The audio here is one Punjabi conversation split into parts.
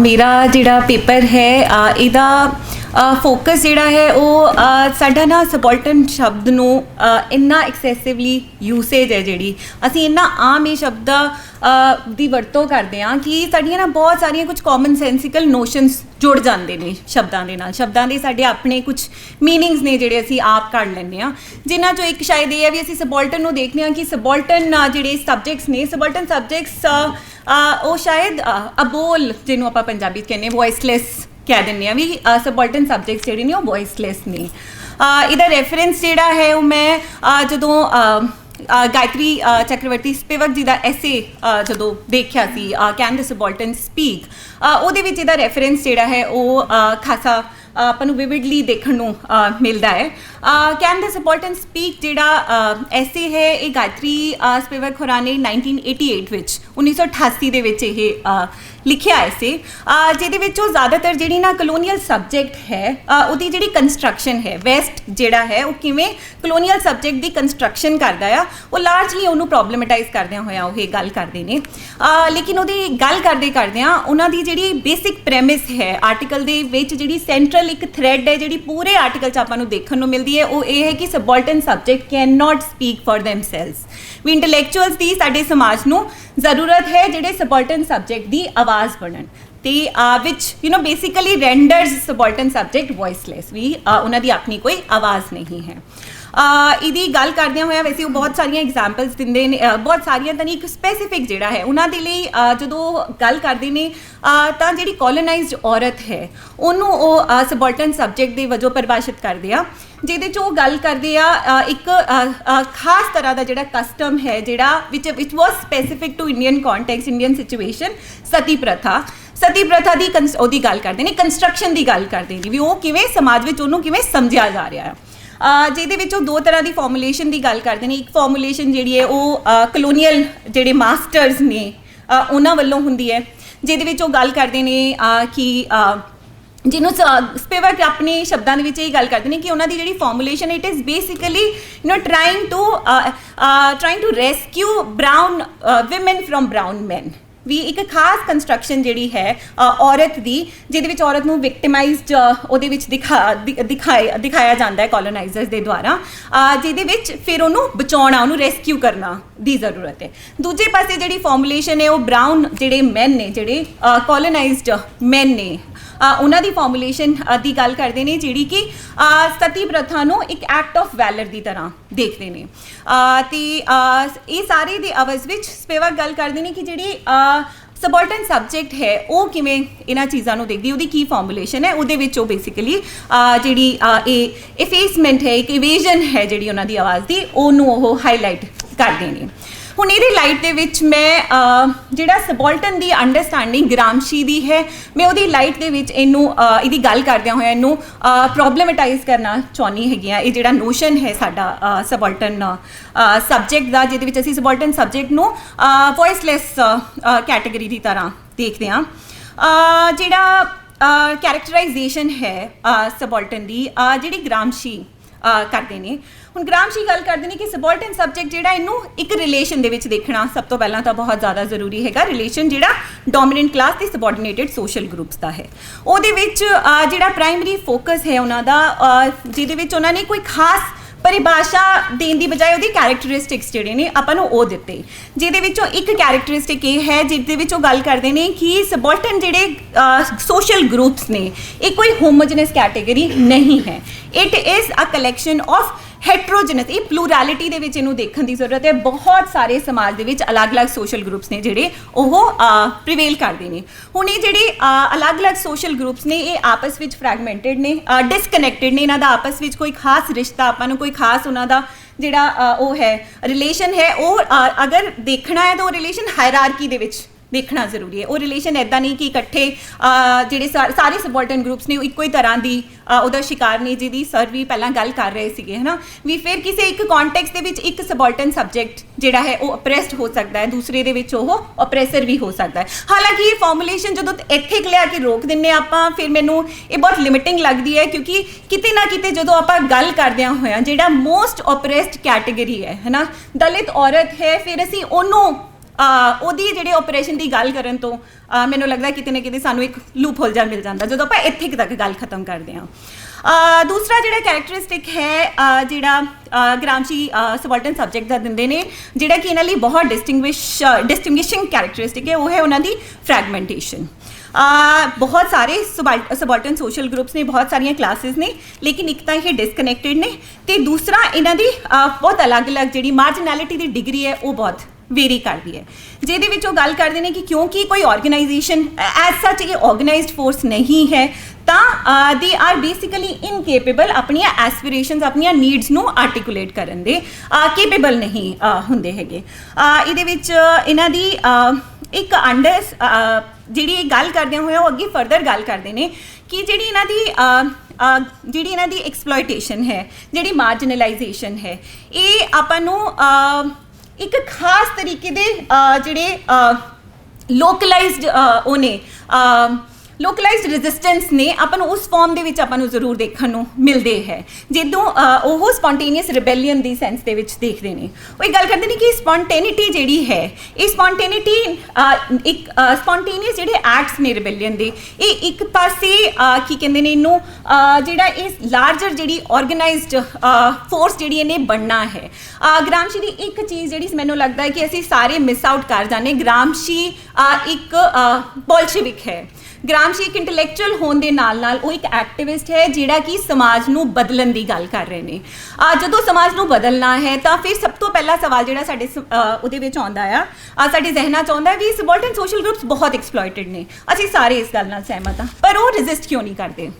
मेरा जिहड़ा पेपर है इहदा फोकस जिहड़ा है ਉਹ ਸਾਡਾ ਨਾ ਸਬੋਲਟਨ ਸ਼ਬਦ ਨੂੰ ਇੰਨਾ ਐਕਸੈਸਿਵਲੀ ਯੂਸੇਜ ਹੈ ਜਿਹੜੀ ਅਸੀਂ ਇੰਨਾ ਆਮ ਇਹ ਸ਼ਬਦ ਦੀ ਵਰਤੋਂ ਕਰਦੇ ਹਾਂ ਕਿ ਸਾਡੀਆਂ ਨਾ ਬਹੁਤ ਸਾਰੀਆਂ ਕੁਝ ਕਾਮਨ ਸੈਂਸਿਕਲ ਨੋਸ਼ਨਸ ਜੁੜ ਜਾਂਦੇ ਨੇ ਸ਼ਬਦਾਂ ਦੇ ਨਾਲ। ਸ਼ਬਦਾਂ ਦੇ ਸਾਡੇ ਆਪਣੇ ਕੁਝ ਮੀਨਿੰਗਸ ਨੇ ਜਿਹੜੇ ਅਸੀਂ ਆਪ ਕੱਢ ਲੈਂਦੇ ਹਾਂ, ਜਿਨ੍ਹਾਂ 'ਚੋਂ ਇੱਕ ਸ਼ਾਇਦ ਇਹ ਹੈ ਵੀ ਅਸੀਂ ਸਬੋਲਟਨ ਨੂੰ ਦੇਖਦੇ ਹਾਂ ਕਿ ਸਬੋਲਟਨ ਜਿਹੜੇ ਸਬਜੈਕਟਸ ਨੇ, ਸਬੋਲਟਨ ਸਬਜੈਕਟਸ ਉਹ ਸ਼ਾਇਦ ਅਬੋਲ ਜਿਹਨੂੰ ਆਪਾਂ ਪੰਜਾਬੀ 'ਚ ਕਹਿੰਦੇ ਵੋਇਸਲੈਸ ਕਹਿ ਦਿੰਦੇ ਹਾਂ ਵੀ ਸਬੋਲਟਨ ਸਬਜੈਕਟਸ ਜਿਹੜੇ ਨੇ ਉਹ ਵੋਇਸਲੈਸ ਨੇ। ਇਹਦਾ ਰੈਫਰੈਂਸ ਜਿਹੜਾ ਹੈ ਉਹ ਮੈਂ ਜਦੋਂ ਗਾਇਤਰੀ ਚੱਕਰਵਰਤੀ ਸਪਿਵਕ ਜੀ ਦਾ ਐਸੇ ਜਦੋਂ ਦੇਖਿਆ ਸੀ ਕੈਨ ਦ ਸਬੋਲਟਨ ਸਪੀਕ, ਉਹਦੇ ਵਿੱਚ ਇਹਦਾ ਰੈਫਰੈਂਸ ਜਿਹੜਾ ਹੈ ਉਹ ਖਾਸਾ ਆਪਾਂ ਨੂੰ ਵਿਵਿਡਲੀ ਦੇਖਣ ਨੂੰ ਮਿਲਦਾ ਹੈ। ਕੈਨ ਦ ਸਬੋਲਟਨ ਸਪੀਕ ਜਿਹੜਾ ਐਸੇ ਹੈ ਇਹ ਗਾਇਤਰੀ ਸਪਿਵਕ ਹੋਰਾਂ ਨੇ 1988 ਵਿੱਚ 1988 ਦੇ ਵਿੱਚ ਇਹ ਲਿਖਿਆ ਐਸੇ, ਜਿਹਦੇ ਵਿੱਚ ਉਹ ਜ਼ਿਆਦਾਤਰ ਜਿਹੜੀ ਨਾ ਕਲੋਨੀਅਲ ਸਬਜੈਕਟ ਹੈ ਉਹਦੀ ਜਿਹੜੀ ਕੰਸਟਰਕਸ਼ਨ ਹੈ, ਵੈਸਟ ਜਿਹੜਾ ਹੈ ਉਹ ਕਿਵੇਂ ਕਲੋਨੀਅਲ ਸਬਜੈਕਟ ਦੀ ਕੰਸਟਰਕਸ਼ਨ ਕਰਦਾ ਆ, ਉਹ ਲਾਰਜਲੀ ਉਹਨੂੰ ਪ੍ਰੋਬਲਮਟਾਈਜ਼ ਕਰਦਿਆਂ ਹੋਇਆ ਉਹ ਇਹ ਗੱਲ ਕਰਦੇ ਨੇ। ਲੇਕਿਨ ਉਹਦੀ ਗੱਲ ਕਰਦਿਆਂ ਉਹਨਾਂ ਦੀ ਜਿਹੜੀ ਬੇਸਿਕ ਪ੍ਰੈਮਿਸ ਹੈ ਆਰਟੀਕਲ ਦੇ ਵਿੱਚ, ਜਿਹੜੀ ਸੈਂਟਰਲ ਇੱਕ ਥ੍ਰੈਡ ਹੈ ਜਿਹੜੀ ਪੂਰੇ ਆਰਟੀਕਲ 'ਚ ਆਪਾਂ ਨੂੰ ਦੇਖਣ ਨੂੰ ਮਿਲਦੀ ਹੈ, ਉਹ ਇਹ ਹੈ ਕਿ subaltern subject can not speak for themselves. ਵੀ ਇੰਟੈਲੈਕਚੁਅਲਸ ਦੀ ਸਾਡੇ ਸਮਾਜ ਨੂੰ ਜ਼ਰੂਰਤ ਹੈ ਜਿਹੜੇ ਸਬੋਲਟਨ ਸਬਜੈਕਟ ਦੀ ਆਵਾਜ਼ ਬਣਨ ਤੇ ਵਿਚ ਬੇਸਿਕਲੀ ਰੈਂਡਰਸ ਸਬੋਲਟਨ ਸਬਜੈਕਟ ਵੋਇਸਲੈਸ, ਵੀ ਉਹਨਾਂ ਦੀ ਆਪਣੀ ਕੋਈ ਆਵਾਜ਼ ਨਹੀਂ ਹੈ। ਇਹਦੀ ਗੱਲ ਕਰਦਿਆਂ ਹੋਇਆ ਵੈਸੇ ਉਹ ਬਹੁਤ ਸਾਰੀਆਂ ਐਗਜ਼ਾਮਪਲਸ ਦਿੰਦੇ ਨੇ, ਬਹੁਤ ਸਾਰੀਆਂ ਤਾਂ ਨਹੀਂ, ਇੱਕ ਸਪੈਸੀਫਿਕ ਜਿਹੜਾ ਹੈ ਉਹਨਾਂ ਦੇ ਲਈ ਜਦੋਂ ਗੱਲ ਕਰਦੇ ਨੇ ਤਾਂ ਜਿਹੜੀ ਕੋਲੋਨਾਈਜ਼ਡ ਔਰਤ ਹੈ ਉਹਨੂੰ ਉਹ ਸਬੋਲਟਨ ਸਬਜੈਕਟ ਦੇ ਵਜੋਂ ਪਰਿਭਾਸ਼ਿਤ ਕਰਦੇ ਆ, ਜਿਹਦੇ 'ਚ ਉਹ ਗੱਲ ਕਰਦੇ ਆ ਇੱਕ ਖਾਸ ਤਰ੍ਹਾਂ ਦਾ ਜਿਹੜਾ ਕਸਟਮ ਹੈ ਜਿਹੜਾ which was specific to Indian context, Indian situation, sati ਪ੍ਰਥਾ। ਸਤੀ ਪ੍ਰਥਾ ਦੀ ਉਹਦੀ ਗੱਲ ਕਰਦੇ ਨੇ, ਕੰਸਟਰਕਸ਼ਨ ਦੀ ਗੱਲ ਕਰਦੇ ਨੇ ਵੀ ਉਹ ਕਿਵੇਂ ਸਮਾਜ ਵਿੱਚ ਉਹਨੂੰ ਕਿਵੇਂ ਸਮਝਿਆ ਜਾ ਰਿਹਾ ਹੈ। ਜਿਹਦੇ ਵਿੱਚ ਉਹ ਦੋ ਤਰ੍ਹਾਂ ਦੀ ਫਾਰਮੂਲੇਸ਼ਨ ਦੀ ਗੱਲ ਕਰਦੇ ਨੇ। ਇੱਕ ਫਾਰਮੂਲੇਸ਼ਨ ਜਿਹੜੀ ਹੈ ਉਹ ਕਲੋਨੀਅਲ ਜਿਹੜੇ ਮਾਸਟਰਸ ਨੇ ਉਹਨਾਂ ਵੱਲੋਂ ਹੁੰਦੀ ਹੈ, ਜਿਹਦੇ ਵਿੱਚ ਉਹ ਗੱਲ ਕਰਦੇ ਨੇ ਕਿ ਜਿਹਨੂੰ ਸਪਿਵਕ ਆਪਣੇ ਸ਼ਬਦਾਂ ਦੇ ਵਿੱਚ ਇਹ ਗੱਲ ਕਰਦੇ ਨੇ ਕਿ ਉਹਨਾਂ ਦੀ ਜਿਹੜੀ formulation it is basically trying to rescue brown women from brown men. ਵੀ ਇੱਕ ਖਾਸ ਕੰਸਟਰਕਸ਼ਨ ਜਿਹੜੀ ਹੈ ਔਰਤ ਦੀ, ਜਿਹਦੇ ਵਿੱਚ ਔਰਤ ਨੂੰ ਵਿਕਟਿਮਾਈਜ਼ਡ ਉਹਦੇ ਵਿੱਚ ਦਿਖਾਇਆ ਜਾਂਦਾ ਹੈ ਕੋਲੋਨਾਈਜ਼ਰਸ ਦੇ ਦੁਆਰਾ, ਜਿਹਦੇ ਵਿੱਚ ਫਿਰ ਉਹਨੂੰ ਬਚਾਉਣਾ, ਉਹਨੂੰ ਰੈਸਕਿਊ ਕਰਨਾ ਦੀ ਜ਼ਰੂਰਤ ਹੈ। ਦੂਜੇ ਪਾਸੇ ਜਿਹੜੀ ਫਾਰਮੂਲੇਸ਼ਨ ਹੈ ਉਹ ਬਰਾਊਨ ਜਿਹੜੇ ਮੈਨ ਨੇ, ਜਿਹੜੇ ਕੋਲੋਨਾਈਜ਼ਡ ਮੈਨ ਨੇ, ਉਹਨਾਂ ਦੀ ਫਾਰਮੂਲੇਸ਼ਨ ਦੀ ਗੱਲ ਕਰਦੇ ਨੇ, ਜਿਹੜੀ ਕਿ ਸਤੀ ਪ੍ਰਥਾ ਨੂੰ ਇੱਕ ਐਕਟ ਆਫ ਵੈਲਰ ਦੀ ਤਰ੍ਹਾਂ ਦੇਖਦੇ ਨੇ। ਅਤੇ ਇਹ ਸਾਰੇ ਦੇ ਅਵਜ਼ ਵਿੱਚ ਸਪਿਵਕ ਗੱਲ ਕਰਦੇ ਨੇ ਕਿ ਜਿਹੜੀ ਸਬੋਲਟਨ ਸਬਜੈਕਟ ਹੈ ਉਹ ਕਿਵੇਂ ਇਹਨਾਂ ਚੀਜ਼ਾਂ ਨੂੰ ਦੇਖਦੀ, ਉਹਦੀ ਕੀ ਫਾਰਮੂਲੇਸ਼ਨ ਹੈ। ਉਹਦੇ ਵਿੱਚ ਉਹ ਬੇਸਿਕਲੀ ਜਿਹੜੀ ਇਹ ਇਫੇਸਮੈਂਟ ਹੈ, ਇੱਕ ਇਵੇਜਨ ਹੈ ਜਿਹੜੀ ਉਹਨਾਂ ਦੀ ਆਵਾਜ਼ ਦੀ, ਉਹਨੂੰ ਉਹ ਹਾਈਲਾਈਟ ਕਰਦੇ ਨੇ। ਹੁਣ ਇਹਦੇ ਲਾਈਟ ਦੇ ਵਿੱਚ ਮੈਂ ਜਿਹੜਾ ਸਬੋਲਟਨ ਦੀ ਅੰਡਰਸਟੈਂਡਿੰਗ ਗ੍ਰਾਮਸ਼ੀ ਦੀ ਹੈ, ਮੈਂ ਉਹਦੀ ਲਾਈਟ ਦੇ ਵਿੱਚ ਇਹਦੀ ਗੱਲ ਕਰਦਿਆਂ ਹੋਇਆ ਇਹਨੂੰ ਪ੍ਰੋਬਲਮਟਾਈਜ਼ ਕਰਨਾ ਚਾਹੁੰਦੀ ਹੈਗੀ ਹਾਂ। ਇਹ ਜਿਹੜਾ ਨੋਸ਼ਨ ਹੈ ਸਾਡਾ ਸਬੋਲਟਨ ਸਬਜੈਕਟ ਦਾ, ਜਿਹਦੇ ਵਿੱਚ ਅਸੀਂ ਸਬੋਲਟਨ ਸਬਜੈਕਟ ਨੂੰ ਵੋਇਸਲੈਸ ਕੈਟੇਗਰੀ ਦੀ ਤਰ੍ਹਾਂ ਦੇਖਦੇ ਹਾਂ। ਜਿਹੜਾ ਕੈਰੈਕਟਰਾਈਜੇਸ਼ਨ ਹੈ ਸਬੋਲਟਨ ਦੀ ਜਿਹੜੀ ਗ੍ਰਾਮਸ਼ੀ ਕਰਦੇ ਨੇ, ਹੁਣ ਗ੍ਰਾਮਸ਼ੀ ਗੱਲ ਕਰਦੇ ਨੇ ਕਿ ਸਬੋਲਟਨ ਸਬਜੈਕਟ ਜਿਹੜਾ ਇਹਨੂੰ ਇੱਕ ਰਿਲੇਸ਼ਨ ਦੇ ਵਿੱਚ ਦੇਖਣਾ ਸਭ ਤੋਂ ਪਹਿਲਾਂ ਤਾਂ ਬਹੁਤ ਜ਼ਿਆਦਾ ਜ਼ਰੂਰੀ ਹੈਗਾ। ਰਿਲੇਸ਼ਨ ਜਿਹੜਾ ਡੋਮੀਨੈਂਟ ਕਲਾਸ ਤੇ ਸਬੋਰਡੀਨੇਟਡ ਸੋਸ਼ਲ ਗਰੁੱਪਸ ਦਾ ਹੈ, ਉਹਦੇ ਵਿੱਚ ਜਿਹੜਾ ਪ੍ਰਾਇਮਰੀ ਫੋਕਸ ਹੈ ਉਹਨਾਂ ਦਾ, ਜਿਹਦੇ ਵਿੱਚ ਉਹਨਾਂ ਨੇ ਕੋਈ ਖਾਸ ਪਰਿਭਾਸ਼ਾ ਦੇਣ ਦੀ ਬਜਾਏ ਉਹਦੀ ਕੈਰੈਕਟਰਿਸਟਿਕਸ ਜਿਹੜੇ ਨੇ ਆਪਾਂ ਨੂੰ ਉਹ ਦਿੱਤੇ, ਜਿਹਦੇ ਵਿੱਚੋਂ ਇੱਕ ਕੈਰੈਕਟਰਿਸਟਿਕ ਇਹ ਹੈ ਜਿਹਦੇ ਵਿੱਚ ਉਹ ਗੱਲ ਕਰਦੇ ਨੇ ਕਿ ਸਬੋਲਟਨ ਜਿਹੜੇ ਸੋਸ਼ਲ ਗਰੁੱਪਸ ਨੇ ਇਹ ਕੋਈ ਹੋਮੋਜਨਸ ਕੈਟੇਗਰੀ ਨਹੀਂ ਹੈ, it is a collection of heterogeneous. ਇਹ ਪਲੂਰੈਲਿਟੀ ਦੇ ਵਿੱਚ ਇਹਨੂੰ ਦੇਖਣ ਦੀ ਜ਼ਰੂਰਤ ਹੈ। ਬਹੁਤ ਸਾਰੇ ਸਮਾਜ ਦੇ ਵਿੱਚ ਅਲੱਗ-ਅਲੱਗ ਸੋਸ਼ਲ ਗਰੁੱਪਸ ਨੇ ਜਿਹੜੇ ਉਹ ਪ੍ਰੀਵੇਲ ਕਰਦੇ ਨੇ। ਹੁਣ ਇਹ ਜਿਹੜੇ ਅਲੱਗ-ਅਲੱਗ ਸੋਸ਼ਲ ਗਰੁੱਪਸ ਨੇ ਇਹ ਆਪਸ ਵਿੱਚ ਫਰੈਗਮੈਂਟਡ ਨੇ, ਡਿਸਕਨੈਕਟਡ ਨੇ, ਇਹਨਾਂ ਦਾ ਆਪਸ ਵਿੱਚ ਕੋਈ ਖਾਸ ਰਿਸ਼ਤਾ, ਆਪਾਂ ਨੂੰ ਕੋਈ ਖਾਸ ਉਹਨਾਂ ਦਾ ਜਿਹੜਾ ਉਹ ਹੈ ਰਿਲੇਸ਼ਨ ਹੈ, ਉਹ ਅਗਰ ਦੇਖਣਾ ਹੈ ਤਾਂ ਉਹ ਰਿਲੇਸ਼ਨ ਹਾਇਰਾਰਕੀ ਦੇ ਵਿੱਚ ਦੇਖਣਾ ਜ਼ਰੂਰੀ ਹੈ। ਉਹ ਰਿਲੇਸ਼ਨ ਇੱਦਾਂ ਨਹੀਂ ਕਿ ਇਕੱਠੇ ਜਿਹੜੇ ਸਾਰੇ ਸਬੋਲਟਨ ਗਰੁੱਪਸ ਨੇ ਉਹ ਇੱਕੋ ਹੀ ਤਰ੍ਹਾਂ ਦੀ ਉਹਦਾ ਸ਼ਿਕਾਰ ਨੇ, ਜਿਹਦੀ ਸਰ ਵੀ ਪਹਿਲਾਂ ਗੱਲ ਕਰ ਰਹੇ ਸੀਗੇ, ਹੈ ਨਾ, ਵੀ ਫਿਰ ਕਿਸੇ ਇੱਕ ਕੌਂਟੈਕਸਟ ਦੇ ਵਿੱਚ ਇੱਕ ਸਬੋਲਟਨ ਸਬਜੈਕਟ ਜਿਹੜਾ ਹੈ ਉਹ ਅਪਰੈਸਡ ਹੋ ਸਕਦਾ ਹੈ, ਦੂਸਰੇ ਦੇ ਵਿੱਚ ਉਹ ਅਪਰੈਸਰ ਵੀ ਹੋ ਸਕਦਾ ਹੈ। ਹਾਲਾਂਕਿ ਇਹ ਫਾਰਮੂਲੇਸ਼ਨ ਜਦੋਂ ਇੱਥੇ ਲਿਆ ਕੇ ਰੋਕ ਦਿੰਦੇ ਆਪਾਂ, ਫਿਰ ਮੈਨੂੰ ਇਹ ਬਹੁਤ ਲਿਮਿਟਿੰਗ ਲੱਗਦੀ ਹੈ, ਕਿਉਂਕਿ ਕਿਤੇ ਨਾ ਕਿਤੇ ਜਦੋਂ ਆਪਾਂ ਗੱਲ ਕਰਦਿਆਂ ਹੋਇਆਂ ਜਿਹੜਾ ਮੋਸਟ ਅਪਰੈਸਡ ਕੈਟੇਗਰੀ ਹੈ ਨਾ, ਦਲਿਤ ਔਰਤ ਹੈ, ਫਿਰ ਅਸੀਂ ਉਹਨੂੰ ਉਹਦੀ ਜਿਹੜੇ ਆਪਰੇਸ਼ਨ ਦੀ ਗੱਲ ਕਰਨ ਤੋਂ ਮੈਨੂੰ ਲੱਗਦਾ ਕਿਤੇ ਨਾ ਕਿਤੇ ਸਾਨੂੰ ਇੱਕ ਲੂਪ ਹੋਲ ਜਿਹਾ ਮਿਲ ਜਾਂਦਾ ਜਦੋਂ ਆਪਾਂ ਇੱਥੇ ਤੱਕ ਗੱਲ ਖਤਮ ਕਰਦੇ ਹਾਂ। ਦੂਸਰਾ ਜਿਹੜਾ ਕੈਰੈਕਟਰਿਸਟਿਕ ਹੈ ਜਿਹੜਾ ਗ੍ਰਾਮਸ਼ੀ ਸਬਲਟਨ ਸਬਜੈਕਟ ਦਾ ਦਿੰਦੇ ਨੇ, ਜਿਹੜਾ ਕਿ ਇਹਨਾਂ ਲਈ ਬਹੁਤ ਡਿਸਟਿੰਗੁਇਸ਼ਿੰਗ ਕੈਰੈਕਟਰਿਸਟਿਕ ਹੈ, ਉਹ ਹੈ ਉਹਨਾਂ ਦੀ ਫਰੈਗਮੈਂਟੇਸ਼ਨ। बहुत सारे सबॉल्टन सोशल ग्रुप्स ने, बहुत सारिया क्लासेस ने, लेकिन एक तो ये डिसकनैक्टेड ने, तो दूसरा इन्हों की बहुत अलग अलग जी मार्जिनैलिटी की डिग्री है वो बहुत वेरी करती है, जिहदे विच वो गल करते हैं कि क्योंकि कोई ऑर्गेनाइजेशन एज सच ये ऑर्गेनाइज्ड फोर्स नहीं है तो दे आर बेसिकली इनकेपेबल अपनी एस्पिरेशनस अपनी नीड्स नू आर्टिकुलेट करन दे केपेबल नहीं हुंदे हैगे। इहदे विच इन्हां दी एक अंडर ਜਿਹੜੀ ਗੱਲ ਕਰਦੇ ਹੋਏ ਉਹ ਅੱਗੇ ਫਰਦਰ ਗੱਲ ਕਰਦੇ ਨੇ ਕਿ ਜਿਹੜੀ ਇਹਨਾਂ ਦੀ ਐਕਸਪਲੋਇਟੇਸ਼ਨ ਹੈ, ਜਿਹੜੀ ਮਾਰਜਨਲਾਈਜੇਸ਼ਨ ਹੈ, ਇਹ ਆਪਾਂ ਨੂੰ ਇੱਕ ਖਾਸ ਤਰੀਕੇ ਦੇ ਜਿਹੜੇ ਲੋਕਲਾਈਜ਼ਡ ਉਹਨੇ ਲੋਕਲਾਈਜ਼ਡ ਰੈਜ਼ਿਸਟੈਂਸ ਨੇ ਆਪਾਂ ਨੂੰ ਉਸ ਫਾਰਮ ਦੇ ਵਿੱਚ ਆਪਾਂ ਨੂੰ ਜ਼ਰੂਰ ਦੇਖਣ ਨੂੰ ਮਿਲਦੇ ਹੈ, ਜਦੋਂ ਉਹ ਸਪੌਂਟੇਨੀਅਸ ਰਿਬੈਲੀਅਨ ਦੀ ਸੈਂਸ ਦੇ ਵਿੱਚ ਦੇਖਦੇ ਨੇ। ਉਹ ਇਹ ਗੱਲ ਕਰਦੇ ਨੇ ਕਿ ਸਪੌਂਟੇਨਿਟੀ ਜਿਹੜੀ ਹੈ, ਇਹ ਸਪੌਂਟੇਨਿਟੀ ਇੱਕ ਸਪੌਂਟੇਨੀਅਸ ਜਿਹੜੇ ਐਕਟਸ ਨੇ ਰਿਬੈਲੀਅਨ ਦੇ, ਇਹ ਇੱਕ ਪਾਸੇ ਕੀ ਕਹਿੰਦੇ ਨੇ ਇਹਨੂੰ ਜਿਹੜਾ ਇਹ ਲਾਰਜਰ ਜਿਹੜੀ ਆਰਗੇਨਾਈਜ਼ਡ ਫੋਰਸ ਜਿਹੜੀ ਇਹਨੇ ਬਣਨਾ ਹੈ। ਗ੍ਰਾਮਸ਼ੀ ਦੀ ਇੱਕ ਚੀਜ਼ ਜਿਹੜੀ ਮੈਨੂੰ ਲੱਗਦਾ ਹੈ ਕਿ ਅਸੀਂ ਸਾਰੇ ਮਿਸ ਆਊਟ ਕਰ ਜਾਂਦੇ, ਗ੍ਰਾਮਸ਼ੀ ਇੱਕ ਬੋਲਸ਼ੇਵਿਕ ਹੈ। ਗ੍ਰਾਮਸ਼ੀ ਇੱਕ ਇੰਟੈਲੈਕਚੁਅਲ ਹੋਣ ਦੇ ਨਾਲ ਨਾਲ ਉਹ ਇੱਕ ਐਕਟਿਵਿਸਟ ਹੈ ਜਿਹੜਾ ਕਿ ਸਮਾਜ ਨੂੰ ਬਦਲਣ ਦੀ ਗੱਲ ਕਰ ਰਹੇ ਨੇ। ਜਦੋਂ ਸਮਾਜ ਨੂੰ ਬਦਲਣਾ ਹੈ ਤਾਂ ਫਿਰ ਸਭ ਤੋਂ ਪਹਿਲਾ ਸਵਾਲ ਜਿਹੜਾ ਸਾਡੇ ਉਹਦੇ ਵਿੱਚ ਆਉਂਦਾ ਆ ਸਾਡੇ ਜ਼ਿਹਨਾਂ 'ਚ ਆਉਂਦਾ ਵੀ ਸਬੋਲਟਨ ਸੋਸ਼ਲ ਗਰੁੱਪਸ ਬਹੁਤ ਐਕਸਪਲੋਇਟਡ ਨੇ। ਅਸੀਂ ਸਾਰੇ ਇਸ ਗੱਲ ਨਾਲ ਸਹਿਮਤ ਹਾਂ, ਪਰ ਉਹ ਰੈਜ਼ਿਸਟ ਕਿਉਂ ਨਹੀਂ ਕਰਦੇ?